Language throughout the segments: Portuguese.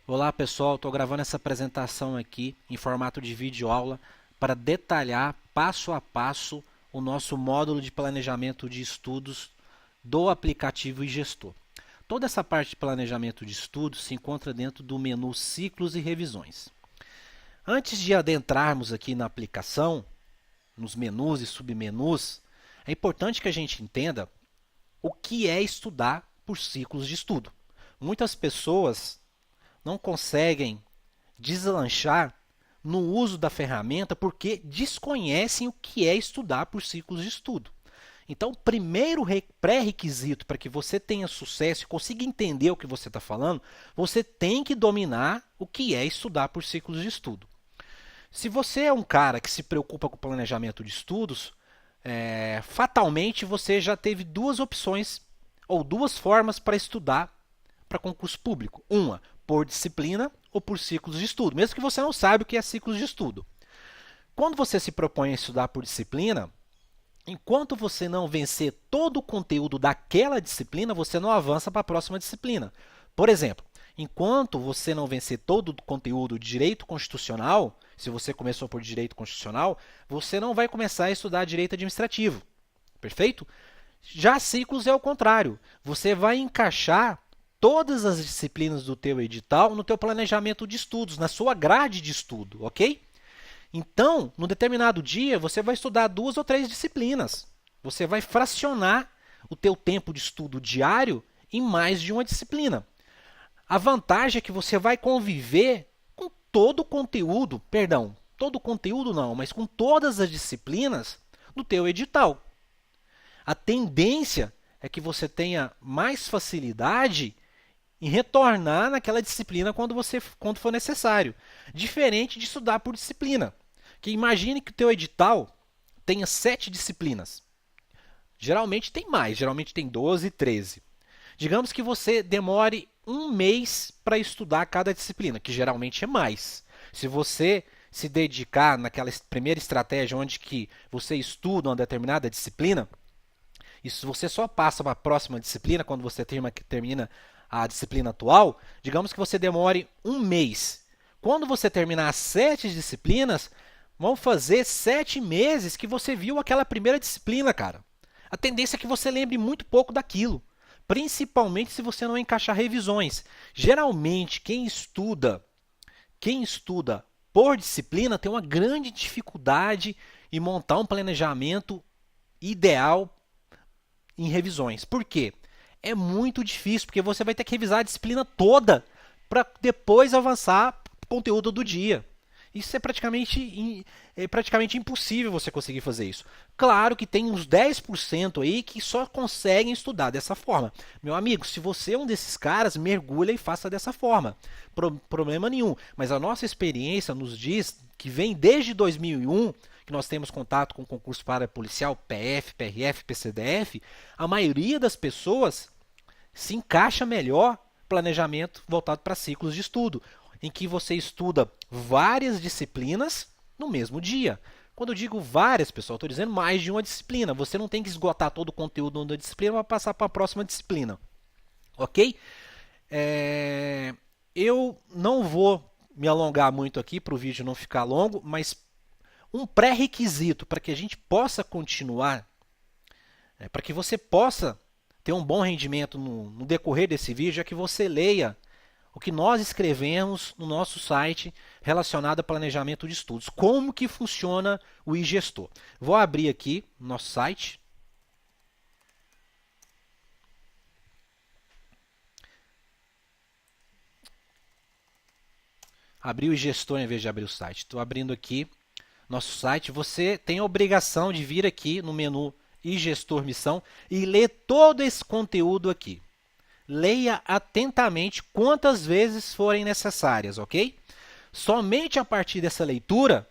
Olá pessoal, estou gravando essa apresentação aqui em formato de videoaula para detalhar passo a passo o nosso módulo de planejamento de estudos do aplicativo iGestor. Toda essa parte de planejamento de estudos se encontra dentro do menu Ciclos e Revisões. Antes de adentrarmos aqui na aplicação, nos menus e submenus, é importante que a gente entenda o que é estudar por ciclos de estudo. Muitas pessoas não conseguem deslanchar no uso da ferramenta porque desconhecem o que é estudar por ciclos de estudo. Então, o primeiro pré-requisito para que você tenha sucesso e consiga entender o que você está falando, você tem que dominar o que é estudar por ciclos de estudo. Se você é um cara que se preocupa com o planejamento de estudos, fatalmente você já teve duas opções ou duas formas para estudar para concurso público. Uma, por disciplina ou por ciclos de estudo, mesmo que você não saiba o que é ciclos de estudo. Quando você se propõe a estudar por disciplina, enquanto você não vencer todo o conteúdo daquela disciplina, você não avança para a próxima disciplina. Por exemplo, enquanto você não vencer todo o conteúdo de direito constitucional, se você começou por direito constitucional, você não vai começar a estudar direito administrativo. Perfeito? Já ciclos é o contrário. Você vai encaixar todas as disciplinas do teu edital no teu planejamento de estudos, na sua grade de estudo, ok? Então, no determinado dia, você vai estudar 2 ou 3 disciplinas. Você vai fracionar o teu tempo de estudo diário em mais de uma disciplina. A vantagem é que você vai conviver com todo o conteúdo, todo o conteúdo não, mas com todas as disciplinas do teu edital. A tendência é que você tenha mais facilidade em retornar naquela disciplina quando for necessário. Diferente de estudar por disciplina. Que imagine que o teu edital tenha 7 disciplinas. Geralmente tem mais, geralmente tem 12, 13. Digamos que você demore um mês para estudar cada disciplina, que geralmente é mais. Se você se dedicar naquela primeira estratégia onde que você estuda uma determinada disciplina, e se você só passa para a próxima disciplina quando você termina a disciplina atual, digamos que você demore um mês. Quando você terminar as 7 disciplinas, vão fazer 7 meses que você viu aquela primeira disciplina, cara. A tendência é que você lembre muito pouco daquilo, principalmente se você não encaixar revisões. Geralmente, quem estuda por disciplina tem uma grande dificuldade em montar um planejamento ideal em revisões. Por quê? É muito difícil, porque você vai ter que revisar a disciplina toda para depois avançar o conteúdo do dia. Isso é praticamente impossível você conseguir fazer isso. Claro que tem uns 10% aí que só conseguem estudar dessa forma. Meu amigo, se você é um desses caras, mergulha e faça dessa forma. Problema nenhum. Mas a nossa experiência nos diz que vem desde 2001, que nós temos contato com o concurso para policial, PF, PRF, PCDF, a maioria das pessoas se encaixa melhor planejamento voltado para ciclos de estudo, em que você estuda várias disciplinas no mesmo dia. Quando eu digo várias, pessoal, estou dizendo mais de uma disciplina. Você não tem que esgotar todo o conteúdo da disciplina para passar para a próxima disciplina. Ok? Eu não vou me alongar muito aqui para o vídeo não ficar longo, mas um pré-requisito para que a gente possa continuar, para que você possa ter um bom rendimento no decorrer desse vídeo, é que você leia o que nós escrevemos no nosso site relacionado a planejamento de estudos. Como que funciona o iGestor. Vou abrir aqui o nosso site. Abri o iGestor em vez de abrir o site. Estou abrindo aqui nosso site. Você tem a obrigação de vir aqui no menu iGestor Missão e ler todo esse conteúdo aqui. Leia atentamente quantas vezes forem necessárias, ok? Somente a partir dessa leitura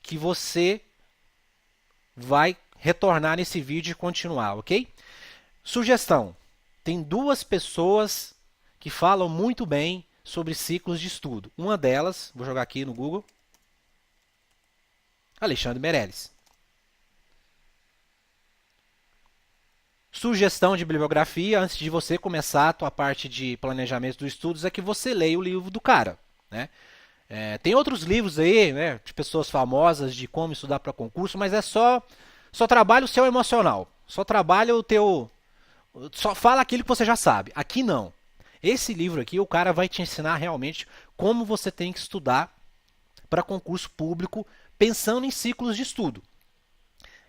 que você vai retornar nesse vídeo e continuar, ok? Sugestão: tem 2 pessoas que falam muito bem sobre ciclos de estudo. Uma delas, vou jogar aqui no Google, Alexandre Meirelles. Sugestão de bibliografia, antes de você começar a tua parte de planejamento dos estudos, é que você leia o livro do cara, né? Tem outros livros aí, né, de pessoas famosas de como estudar para concurso, mas é só trabalha o seu emocional, só trabalha o teu, só fala aquilo que você já sabe. Aqui não. Esse livro aqui, o cara vai te ensinar realmente como você tem que estudar para concurso público, pensando em ciclos de estudo.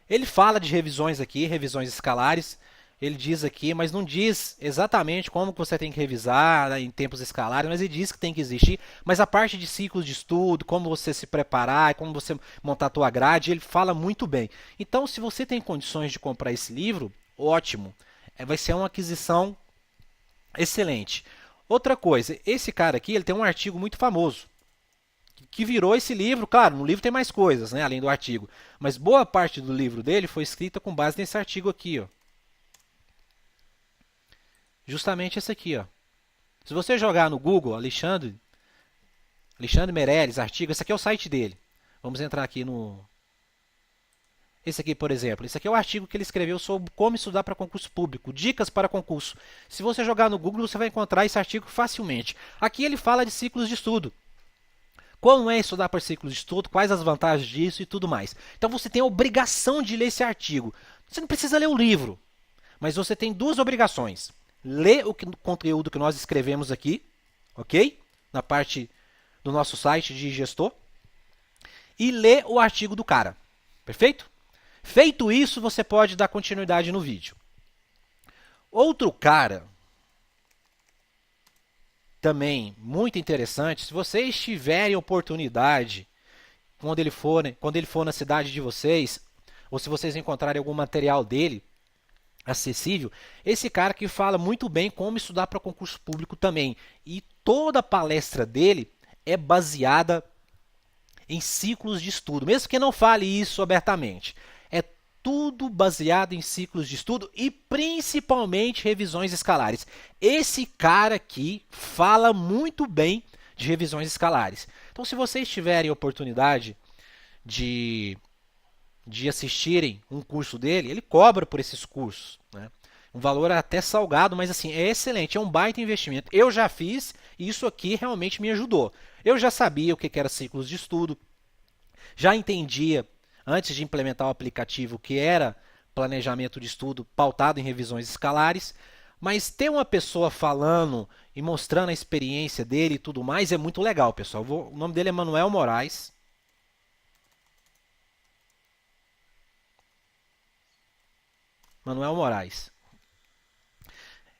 Ele fala de revisões aqui, revisões escalares. Ele diz aqui, mas não diz exatamente como que você tem que revisar, né, em tempos escalares, mas ele diz que tem que existir. Mas a parte de ciclos de estudo, como você se preparar, como você montar a tua grade, ele fala muito bem. Então, se você tem condições de comprar esse livro, ótimo. Vai ser uma aquisição excelente. Outra coisa, esse cara aqui, ele tem um artigo muito famoso, que virou esse livro. Claro, no livro tem mais coisas, né, além do artigo. Mas boa parte do livro dele foi escrita com base nesse artigo aqui, ó. Justamente esse aqui, ó. Se você jogar no Google, Alexandre Meirelles, artigo, esse aqui é o site dele. Vamos entrar aqui no... Esse aqui, por exemplo. Esse aqui é o artigo que ele escreveu sobre como estudar para concurso público. Dicas para concurso. Se você jogar no Google, você vai encontrar esse artigo facilmente. Aqui ele fala de ciclos de estudo. Como é estudar por ciclos de estudo, quais as vantagens disso e tudo mais. Então você tem a obrigação de ler esse artigo. Você não precisa ler o livro, mas você tem duas obrigações. Ler o conteúdo que nós escrevemos aqui, ok? Na parte do nosso site de gestor. E ler o artigo do cara, perfeito? Feito isso, você pode dar continuidade no vídeo. Outro cara, também muito interessante, se vocês tiverem oportunidade, quando ele for na cidade de vocês, ou se vocês encontrarem algum material dele, acessível, esse cara que fala muito bem como estudar para concurso público também. E toda a palestra dele é baseada em ciclos de estudo, mesmo que não fale isso abertamente. É tudo baseado em ciclos de estudo e principalmente revisões escalares. Esse cara aqui fala muito bem de revisões escalares. Então, se vocês tiverem oportunidade de assistirem um curso dele, ele cobra por esses cursos, né? Um valor até salgado, mas assim, é excelente, é um baita investimento. Eu já fiz e isso aqui realmente me ajudou. Eu já sabia o que era ciclos de estudo, já entendia, antes de implementar o aplicativo, que era planejamento de estudo pautado em revisões escalares, mas ter uma pessoa falando e mostrando a experiência dele e tudo mais é muito legal, pessoal. O nome dele é Manuel Moraes. Manuel Moraes.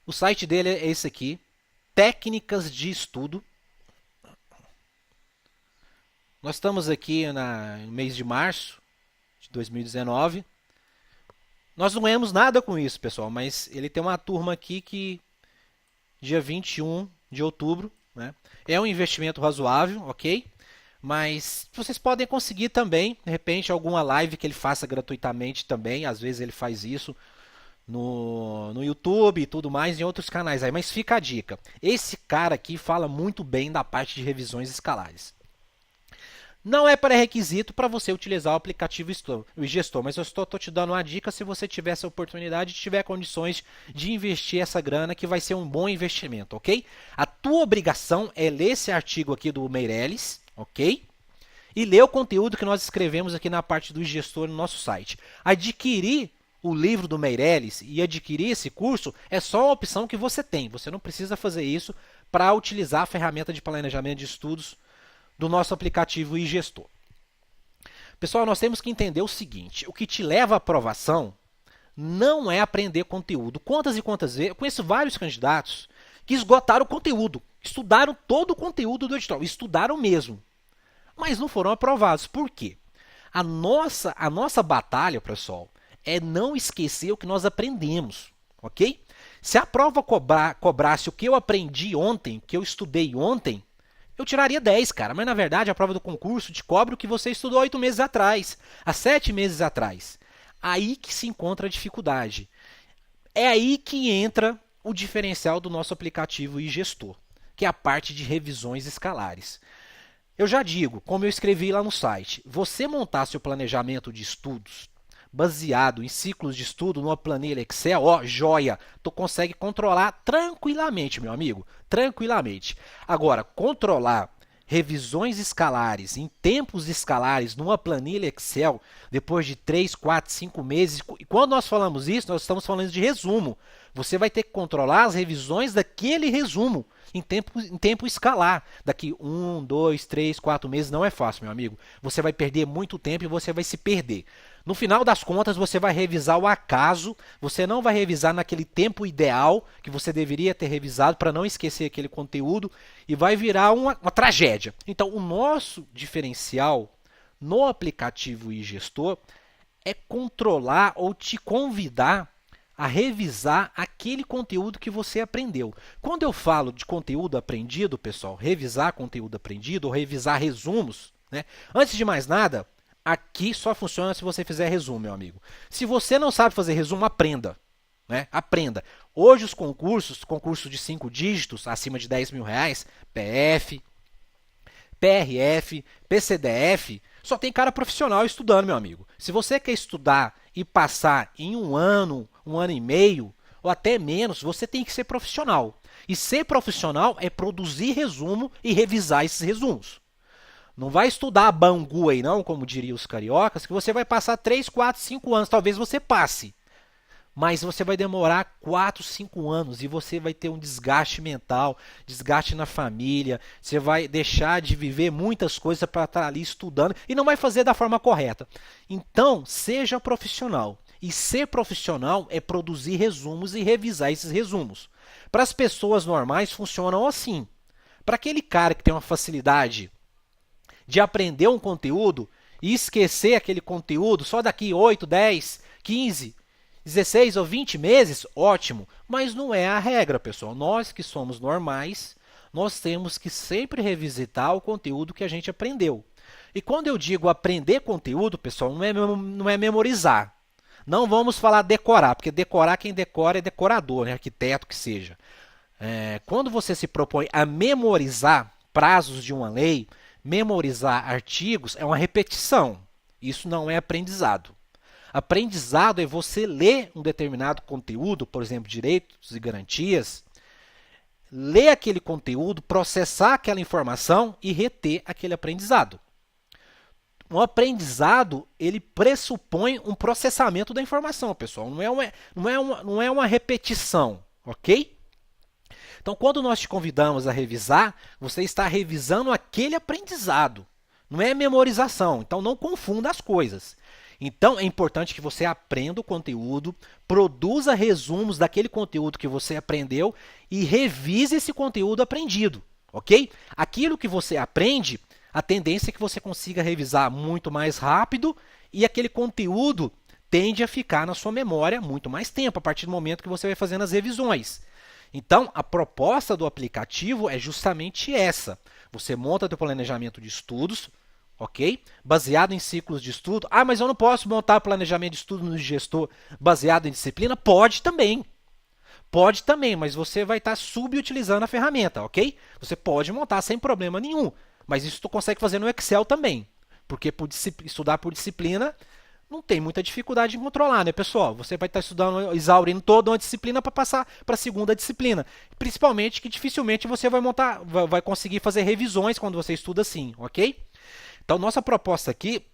O site dele é esse aqui, Técnicas de Estudo. Nós estamos aqui no mês de março de 2019. Nós não ganhamos nada com isso, pessoal, mas ele tem uma turma aqui que dia 21 de outubro, né? É um investimento razoável, ok? Mas vocês podem conseguir também, de repente, alguma live que ele faça gratuitamente também. Às vezes ele faz isso no YouTube e tudo mais, em outros canais aí. Mas fica a dica. Esse cara aqui fala muito bem da parte de revisões escalares. Não é pré-requisito para você utilizar o aplicativo gestor, mas eu estou te dando uma dica se você tiver essa oportunidade e tiver condições de investir essa grana, que vai ser um bom investimento, ok? A tua obrigação é ler esse artigo aqui do Meirelles, ok? E ler o conteúdo que nós escrevemos aqui na parte do gestor no nosso site. Adquirir o livro do Meirelles e adquirir esse curso é só uma opção que você tem. Você não precisa fazer isso para utilizar a ferramenta de planejamento de estudos do nosso aplicativo iGestor. Pessoal, nós temos que entender o seguinte: o que te leva à aprovação não é aprender conteúdo. Quantas e quantas vezes, eu conheço vários candidatos que esgotaram o conteúdo, estudaram todo o conteúdo do edital, estudaram mesmo, mas não foram aprovados. Por quê? A nossa batalha, pessoal, é não esquecer o que nós aprendemos, ok? Se a prova cobrasse o que eu aprendi ontem, que eu estudei ontem, eu tiraria 10, cara. Mas na verdade a prova do concurso te cobra o que você estudou 8 meses atrás, há 7 meses atrás. Aí que se encontra a dificuldade. É aí que entra o diferencial do nosso aplicativo iGestor, que é a parte de revisões escalares. Eu já digo, como eu escrevi lá no site, você montar seu planejamento de estudos baseado em ciclos de estudo numa planilha Excel, ó, joia, tu consegue controlar tranquilamente, meu amigo, tranquilamente. Agora, controlar revisões escalares em tempos escalares numa planilha Excel, depois de 3, 4, 5 meses, e quando nós falamos isso, nós estamos falando de resumo. Você vai ter que controlar as revisões daquele resumo em tempo escalar. Daqui 1, 2, 3, 4 meses não é fácil, meu amigo. Você vai perder muito tempo e você vai se perder. No final das contas, você vai revisar o acaso, você não vai revisar naquele tempo ideal que você deveria ter revisado para não esquecer aquele conteúdo e vai virar uma tragédia. Então, o nosso diferencial no aplicativo iGestor é controlar ou te convidar a revisar aquele conteúdo que você aprendeu. Quando eu falo de conteúdo aprendido, pessoal, revisar conteúdo aprendido ou revisar resumos, né? Antes de mais nada, aqui só funciona se você fizer resumo, meu amigo. Se você não sabe fazer resumo, aprenda. Né? Aprenda. Hoje os concursos de 5 dígitos, acima de 10 mil reais, PF, PRF, PCDF, só tem cara profissional estudando, meu amigo. Se você quer estudar e passar em um ano e meio, ou até menos, você tem que ser profissional. E ser profissional é produzir resumo e revisar esses resumos. Não vai estudar bangu aí não, como diriam os cariocas, que você vai passar 3, 4, 5 anos. Talvez você passe. Mas você vai demorar 4, 5 anos e você vai ter um desgaste mental, desgaste na família, você vai deixar de viver muitas coisas para estar ali estudando e não vai fazer da forma correta. Então, seja profissional. E ser profissional é produzir resumos e revisar esses resumos. Para as pessoas normais, funcionam assim. Para aquele cara que tem uma facilidade de aprender um conteúdo e esquecer aquele conteúdo só daqui 8, 10, 15, 16 ou 20 meses, ótimo, mas não é a regra, pessoal. Nós que somos normais, nós temos que sempre revisitar o conteúdo que a gente aprendeu. E quando eu digo aprender conteúdo, pessoal, não é memorizar. Não vamos falar decorar, porque decorar, quem decora é decorador, né? Arquiteto que seja. Quando você se propõe a memorizar prazos de uma lei, memorizar artigos, é uma repetição. Isso não é aprendizado. Aprendizado é você ler um determinado conteúdo, por exemplo, direitos e garantias, ler aquele conteúdo, processar aquela informação e reter aquele aprendizado. Um aprendizado, ele pressupõe um processamento da informação, pessoal. Não é uma repetição, ok? Então, quando nós te convidamos a revisar, você está revisando aquele aprendizado. Não é memorização. Então, não confunda as coisas. Então, é importante que você aprenda o conteúdo, produza resumos daquele conteúdo que você aprendeu e revise esse conteúdo aprendido, ok? Aquilo que você aprende, a tendência é que você consiga revisar muito mais rápido e aquele conteúdo tende a ficar na sua memória muito mais tempo, a partir do momento que você vai fazendo as revisões. Então, a proposta do aplicativo é justamente essa. Você monta seu planejamento de estudos, ok? Baseado em ciclos de estudo. Ah, mas eu não posso montar planejamento de estudo no gestor baseado em disciplina? Pode também. Pode também, mas você vai estar subutilizando a ferramenta, ok? Você pode montar sem problema nenhum, mas isso tu consegue fazer no Excel também. Porque estudar por disciplina não tem muita dificuldade em controlar, né, pessoal? Você vai estar estudando, exaurindo toda uma disciplina para passar para a segunda disciplina. Principalmente que dificilmente você vai conseguir fazer revisões quando você estuda assim, ok? Então, nossa proposta aqui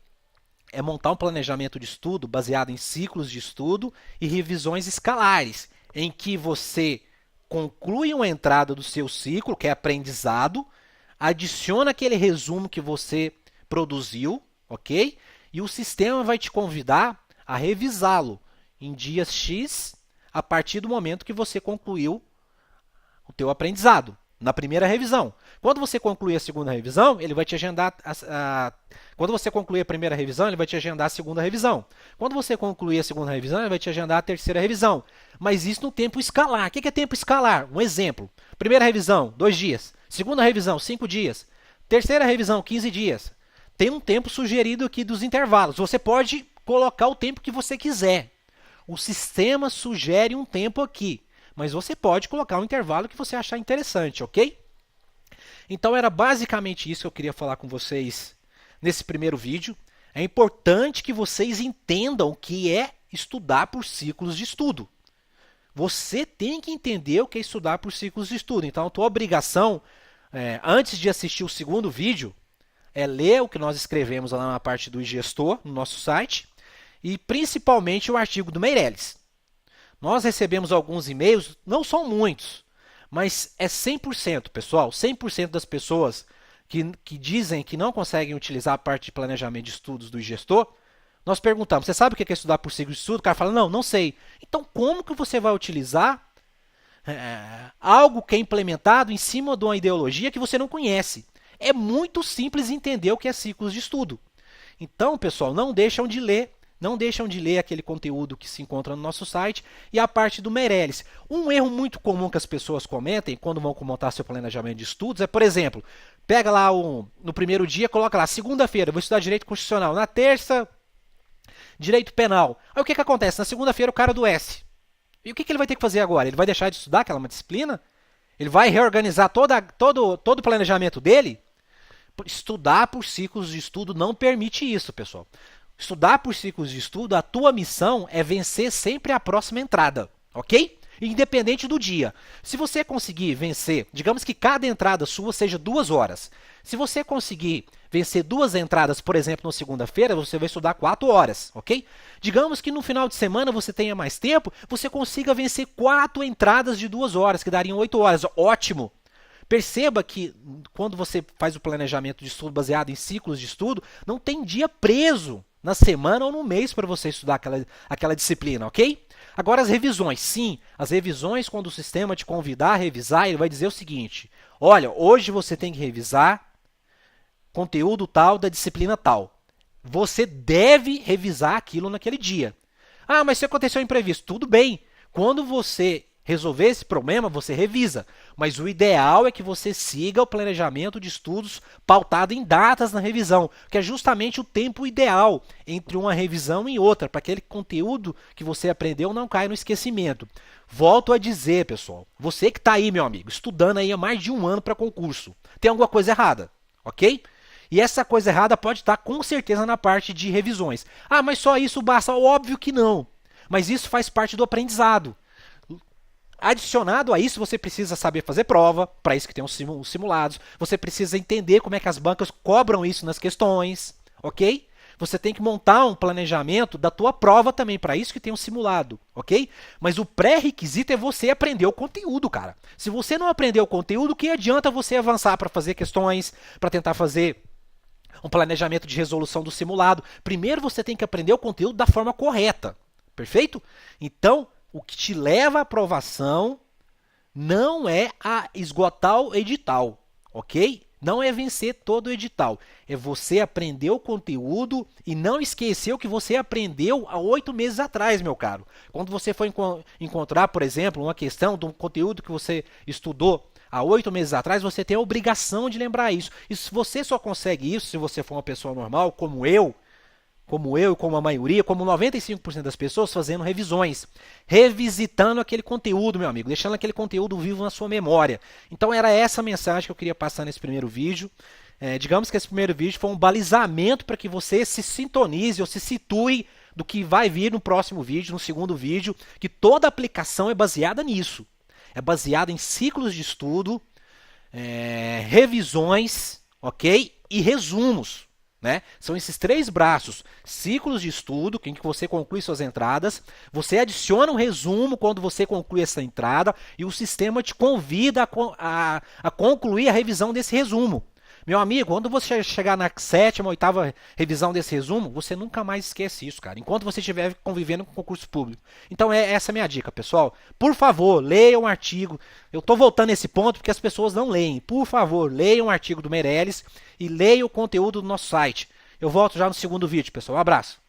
é montar um planejamento de estudo baseado em ciclos de estudo e revisões escalares, em que você conclui uma entrada do seu ciclo, que é aprendizado, adiciona aquele resumo que você produziu, ok? E o sistema vai te convidar a revisá-lo em dias X, a partir do momento que você concluiu o teu aprendizado, na primeira revisão. Quando você concluir a segunda revisão, ele vai te agendar quando você concluir a primeira revisão, ele vai te agendar a segunda revisão. Quando você concluir a segunda revisão, ele vai te agendar a terceira revisão. Mas isso no tempo escalar. O que é tempo escalar? Um exemplo. Primeira revisão, 2 dias. Segunda revisão, 5 dias. Terceira revisão, 15 dias. Tem um tempo sugerido aqui dos intervalos. Você pode colocar o tempo que você quiser. O sistema sugere um tempo aqui, mas você pode colocar um intervalo que você achar interessante, ok? Então era basicamente isso que eu queria falar com vocês nesse primeiro vídeo. É importante que vocês entendam o que é estudar por ciclos de estudo. Você tem que entender o que é estudar por ciclos de estudo. Então, a tua obrigação, antes de assistir o segundo vídeo, é ler o que nós escrevemos lá na parte do gestor, no nosso site, e principalmente o artigo do Meirelles. Nós recebemos alguns e-mails, não são muitos, mas é 100%, pessoal, 100% das pessoas que dizem que não conseguem utilizar a parte de planejamento de estudos do gestor, nós perguntamos, você sabe o que é estudar por ciclo de estudo? O cara fala, não sei. Então, como que você vai utilizar algo que é implementado em cima de uma ideologia que você não conhece? É muito simples entender o que é ciclos de estudo. Então, pessoal, não deixam de ler aquele conteúdo que se encontra no nosso site e a parte do Meirelles. Um erro muito comum que as pessoas cometem quando vão montar seu planejamento de estudos é, por exemplo, pega lá no primeiro dia, coloca lá, segunda-feira, vou estudar direito constitucional, na terça, direito penal. Aí o que acontece? Na segunda-feira o cara adoece. E o que ele vai ter que fazer agora? Ele vai deixar de estudar aquela uma disciplina? Ele vai reorganizar todo o planejamento dele? Estudar por ciclos de estudo não permite isso, pessoal. Estudar por ciclos de estudo, a tua missão é vencer sempre a próxima entrada, ok? Independente do dia. Se você conseguir vencer, digamos que cada entrada sua seja 2 horas. Se você conseguir vencer 2 entradas, por exemplo, na segunda-feira, você vai estudar 4 horas, ok? Digamos que no final de semana você tenha mais tempo, você consiga vencer 4 entradas de 2 horas, que dariam 8 horas. Ótimo! Perceba que quando você faz o planejamento de estudo baseado em ciclos de estudo, não tem dia preso na semana ou no mês para você estudar aquela disciplina, ok? Agora as revisões, sim, as revisões quando o sistema te convidar a revisar, ele vai dizer o seguinte, olha, hoje você tem que revisar conteúdo tal da disciplina tal. Você deve revisar aquilo naquele dia. Ah, mas se aconteceu um imprevisto, tudo bem. Quando você resolver esse problema, você revisa. Mas o ideal é que você siga o planejamento de estudos pautado em datas na revisão, que é justamente o tempo ideal entre uma revisão e outra, para aquele conteúdo que você aprendeu não caia no esquecimento. Volto a dizer, pessoal, você que está aí, meu amigo, estudando aí há mais de 1 ano para concurso, tem alguma coisa errada, ok? E essa coisa errada pode estar com certeza na parte de revisões. Ah, mas só isso basta? Óbvio que não. Mas isso faz parte do aprendizado. Adicionado a isso, você precisa saber fazer prova, para isso que tem os simulados. Você precisa entender como é que as bancas cobram isso nas questões, ok? Você tem que montar um planejamento da tua prova também, para isso que tem um simulado, ok? Mas o pré-requisito é você aprender o conteúdo, cara. Se você não aprender o conteúdo, que adianta você avançar para fazer questões, para tentar fazer um planejamento de resolução do simulado? Primeiro você tem que aprender o conteúdo da forma correta, perfeito? Então, o que te leva à aprovação não é a esgotar o edital, ok? Não é vencer todo o edital. É você aprender o conteúdo e não esquecer o que você aprendeu há 8 meses atrás, meu caro. Quando você for encontrar, por exemplo, uma questão de um conteúdo que você estudou há 8 meses atrás, você tem a obrigação de lembrar isso. E se você só consegue isso, se você for uma pessoa normal, como eu e como a maioria, como 95% das pessoas, fazendo revisões, revisitando aquele conteúdo, meu amigo, deixando aquele conteúdo vivo na sua memória. Então era essa a mensagem que eu queria passar nesse primeiro vídeo. Digamos que esse primeiro vídeo foi um balizamento para que você se sintonize ou se situe do que vai vir no próximo vídeo, no segundo vídeo, que toda aplicação é baseada nisso. É baseada em ciclos de estudo, revisões, ok? E resumos. Né? São esses 3 braços, ciclos de estudo, em que você conclui suas entradas, você adiciona um resumo quando você conclui essa entrada e o sistema te convida a concluir a revisão desse resumo. Meu amigo, quando você chegar na 7ª, 8ª revisão desse resumo, você nunca mais esquece isso, cara, enquanto você estiver convivendo com concurso público. Então essa é a minha dica, pessoal. Por favor, leiam um artigo. Eu estou voltando nesse ponto porque as pessoas não leem. Por favor, leiam um artigo do Meirelles e leiam o conteúdo do nosso site. Eu volto já no segundo vídeo, pessoal. Um abraço.